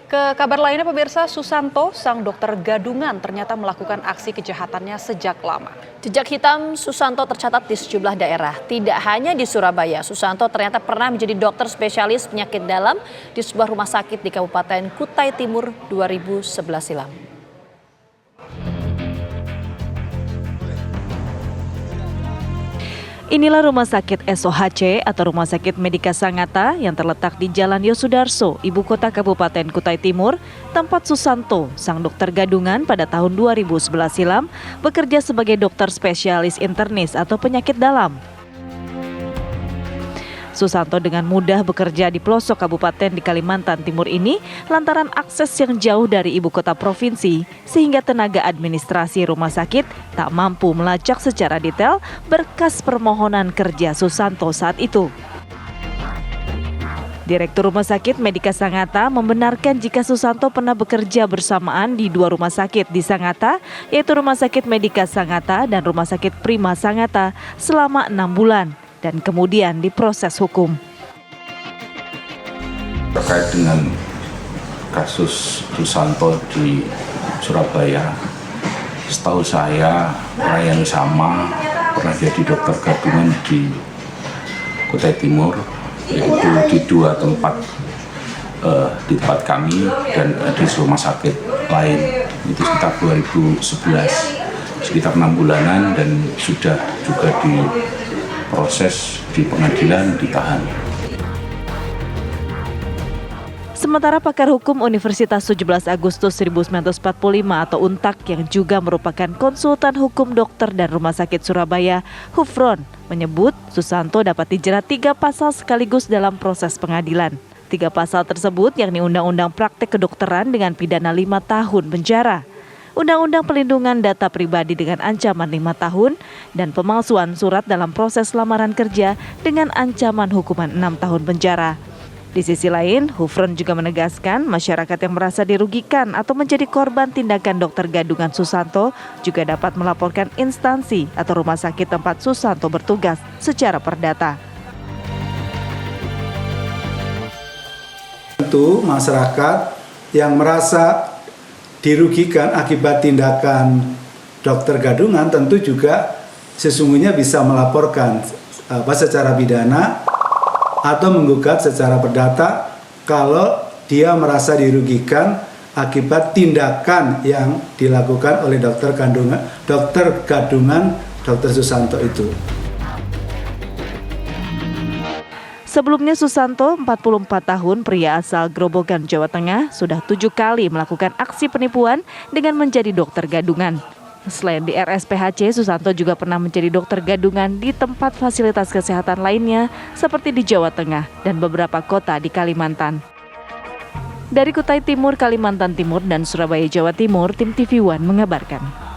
Ke kabar lainnya pemirsa, Susanto, sang dokter gadungan ternyata melakukan aksi kejahatannya sejak lama. Jejak hitam Susanto tercatat di sejumlah daerah. Tidak hanya di Surabaya, Susanto ternyata pernah menjadi dokter spesialis penyakit dalam di sebuah rumah sakit di Kabupaten Kutai Timur 2011 silam. Inilah Rumah Sakit SOHC atau Rumah Sakit Medika Sangatta yang terletak di Jalan Yosudarso, Ibu Kota Kabupaten Kutai Timur, tempat Susanto, sang dokter gadungan pada tahun 2011 silam, bekerja sebagai dokter spesialis internis atau penyakit dalam. Susanto dengan mudah bekerja di pelosok kabupaten di Kalimantan Timur ini lantaran akses yang jauh dari ibu kota provinsi sehingga tenaga administrasi rumah sakit tak mampu melacak secara detail berkas permohonan kerja Susanto saat itu. Direktur Rumah Sakit Medika Sangatta membenarkan jika Susanto pernah bekerja bersamaan di dua rumah sakit di Sangatta, yaitu Rumah Sakit Medika Sangatta dan Rumah Sakit Prima Sangatta selama 6 bulan. Dan kemudian diproses hukum. Terkait dengan kasus Susanto di Surabaya, setahu saya orang yang sama pernah jadi dokter gadungan di Kutai Timur, yaitu di dua tempat, di tempat kami dan di rumah sakit lain. Itu sekitar 2011, sekitar 6 bulanan dan sudah juga diproses di pengadilan, ditahan. Sementara pakar hukum Universitas 17 Agustus 1945 atau UNTAK yang juga merupakan konsultan hukum dokter dan rumah sakit Surabaya, Hufron, menyebut Susanto dapat dijerat 3 pasal sekaligus dalam proses pengadilan. 3 pasal tersebut yakni Undang-Undang Praktek Kedokteran dengan pidana 5 tahun penjara, Undang-Undang Pelindungan Data Pribadi dengan ancaman 5 tahun, dan pemalsuan surat dalam proses lamaran kerja dengan ancaman hukuman 6 tahun penjara. Di sisi lain, Hufron juga menegaskan masyarakat yang merasa dirugikan atau menjadi korban tindakan dokter gadungan Susanto juga dapat melaporkan instansi atau rumah sakit tempat Susanto bertugas secara perdata. Tentu masyarakat yang merasa dirugikan akibat tindakan dokter gadungan tentu juga sesungguhnya bisa melaporkan secara pidana atau menggugat secara perdata kalau dia merasa dirugikan akibat tindakan yang dilakukan oleh dokter gadungan Dr. Susanto itu. Sebelumnya Susanto, 44 tahun, pria asal Grobogan, Jawa Tengah, sudah 7 kali melakukan aksi penipuan dengan menjadi dokter gadungan. Selain di RSPHC, Susanto juga pernah menjadi dokter gadungan di tempat fasilitas kesehatan lainnya seperti di Jawa Tengah dan beberapa kota di Kalimantan. Dari Kutai Timur, Kalimantan Timur dan Surabaya, Jawa Timur, tim TV One mengabarkan.